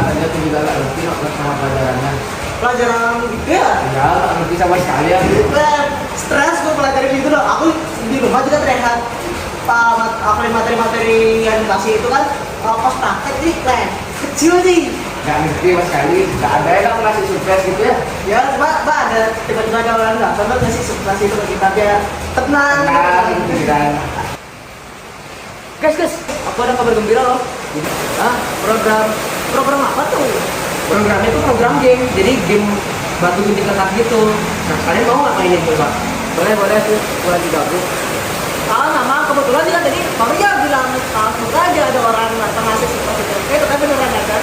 tadi aku juga nggak ngerti sama pelajarannya. Pelajaran gitu ya? Ya, nggak ngerti sama sekali ya. Stres gue pelajaran gitu loh. Aku di rumah juga terlihat materi-materi yang dikasih itu kan pas praktek nih kecil nih. Nggak ngerti sama sekali. Nggak ada yang aku ngasih surprise gitu ya. Ya, mbak ada tiba-tiba ada orang nggak sabar ngasih surprise itu ke kita biar tenang. Nah, gitu kan. Guys, aku ada kabar gembira loh. Program apa tuh? Programnya itu program game, jadi game batu gunting kertas gitu. Nah, kalian mau nggak mainin coba? Boleh tuh, gue lagi gabung. Sama kebetulan juga tadi baru ya bilang semoga aja ada orang datang ngasih surprise itu. Itu kan beneran ya kan?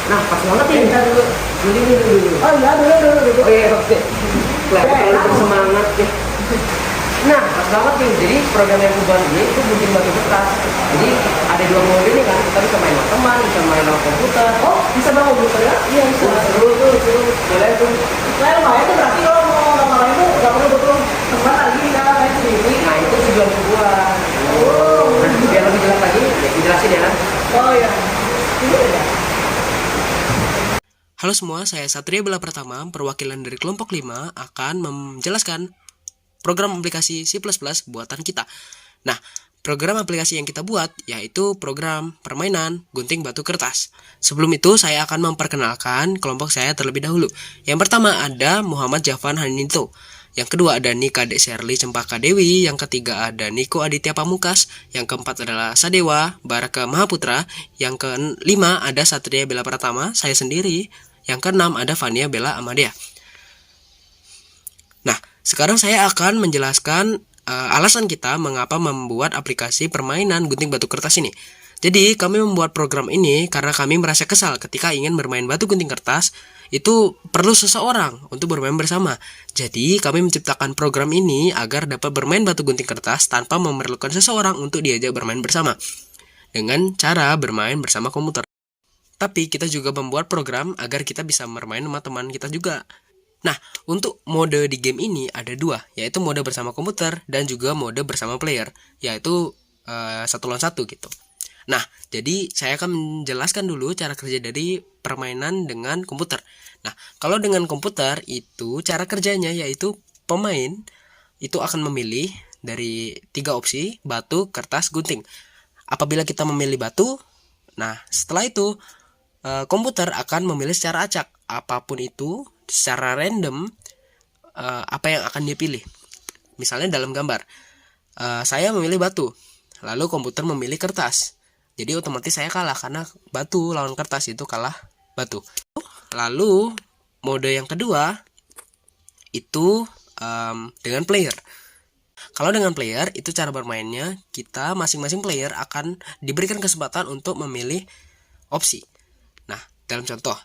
Nah, pas banget nih. Kita dulu. Oh iya, dulu. Oh iya, oke. Terlalu bersemangat ya. Nah, pas banget nih. Jadi program yang gue buat ini itu gunting batu kertas. Jadi ada 2 mode nih kan. Kita bisa main sama teman, bisa main sama komputer. Oh, bisa bawa komputer ya? Iya, bisa. Seru tuh. Boleh tuh. Nah, lumayan tuh berarti kalau mau ngapa-ngapain itu nggak perlu butuh teman lagi ya, kayak sendiri. Nah, itu tujuan gua. Oh. Nah, biar lebih jelas lagi, ya dijelasin ya. Oh iya. Ini ya. Halo semua, saya Satria Bela Pratama, perwakilan dari kelompok 5 akan menjelaskan program aplikasi C++ buatan kita. Nah, program aplikasi yang kita buat yaitu program permainan gunting batu kertas. Sebelum itu, saya akan memperkenalkan kelompok saya terlebih dahulu. Yang pertama ada Muhammad Jafan Hanito. Yang kedua ada Nika Dek Sherly Cempaka Dewi. Yang ketiga ada Niko Aditya Pamukas. Yang keempat adalah Sadewa Baraka Mahaputra. Yang kelima ada Satria Bela Pratama, saya sendiri. Yang keenam ada Fania Bella Amadea. Nah, sekarang saya akan menjelaskan alasan kita mengapa membuat aplikasi permainan gunting batu kertas ini. Jadi, kami membuat program ini karena kami merasa kesal ketika ingin bermain batu gunting kertas, itu perlu seseorang untuk bermain bersama. Jadi, kami menciptakan program ini agar dapat bermain batu gunting kertas tanpa memerlukan seseorang untuk diajak bermain bersama, dengan cara bermain bersama komputer. Tapi kita juga membuat program agar kita bisa bermain sama teman kita juga. Nah, untuk mode di game ini ada 2, yaitu mode bersama komputer dan juga mode bersama player, yaitu 1 lawan 1 gitu. Nah, jadi saya akan menjelaskan dulu cara kerja dari permainan dengan komputer. Nah, kalau dengan komputer itu cara kerjanya yaitu pemain itu akan memilih dari 3 opsi, batu, kertas, gunting. Apabila kita memilih batu, nah setelah itu komputer akan memilih secara acak, apapun itu secara random apa yang akan dia pilih. Misalnya dalam gambar saya memilih batu, lalu komputer memilih kertas, jadi otomatis saya kalah karena batu lawan kertas itu kalah batu. Lalu mode yang kedua itu dengan player. Kalau dengan player itu cara bermainnya kita masing-masing player akan diberikan kesempatan untuk memilih opsi. Nah, dalam contoh,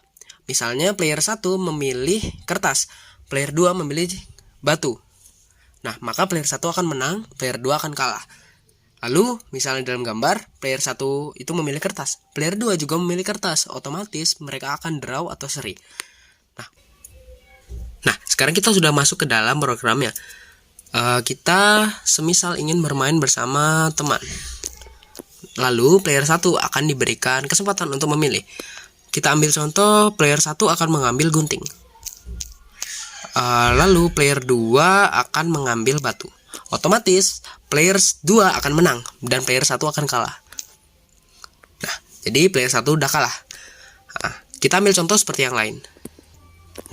misalnya player 1 memilih kertas, player 2 memilih batu. Nah, maka player 1 akan menang, player 2 akan kalah. Lalu, misalnya dalam gambar, player 1 itu memilih kertas, player 2 juga memilih kertas, otomatis mereka akan draw atau seri. Nah, sekarang kita sudah masuk ke dalam programnya. Kita semisal ingin bermain bersama teman. Lalu, player 1 akan diberikan kesempatan untuk memilih. Kita ambil contoh, player 1 akan mengambil gunting. Lalu player 2 akan mengambil batu. Otomatis player 2 akan menang dan player 1 akan kalah. Nah, jadi player 1 udah kalah. Nah, kita ambil contoh seperti yang lain.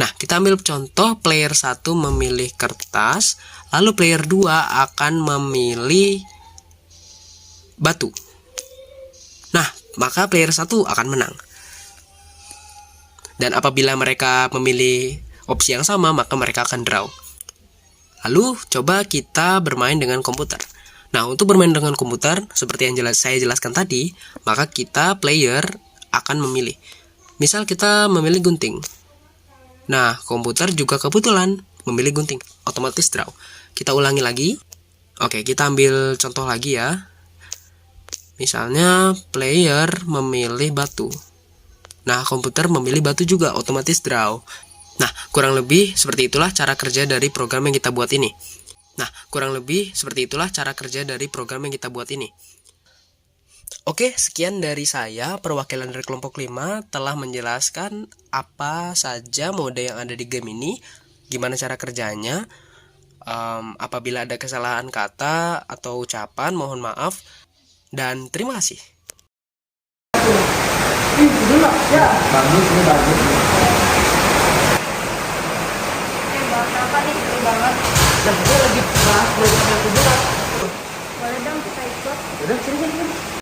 Nah, kita ambil contoh player 1 memilih kertas, lalu player 2 akan memilih batu. Nah, maka player 1 akan menang. Dan apabila mereka memilih opsi yang sama, maka mereka akan draw. Lalu, coba kita bermain dengan komputer. Nah, untuk bermain dengan komputer, seperti yang saya jelaskan tadi, maka kita player akan memilih. Misal kita memilih gunting. Nah, komputer juga kebetulan memilih gunting. Otomatis draw. Kita ulangi lagi. Oke, kita ambil contoh lagi ya. Misalnya, player memilih batu. Nah, komputer memilih batu juga, otomatis draw. Nah, kurang lebih seperti itulah cara kerja dari program yang kita buat ini. Oke, sekian dari saya. Perwakilan dari kelompok 5 telah menjelaskan apa saja mode yang ada di game ini, gimana cara kerjanya. Apabila ada kesalahan kata atau ucapan, mohon maaf. Dan terima kasih. Bagus, ini bagus. Bahas apa nih? Seru banget. Nah, gue lagi bahas program yang aku buat. Boleh dong kita ikut. Udah, sini.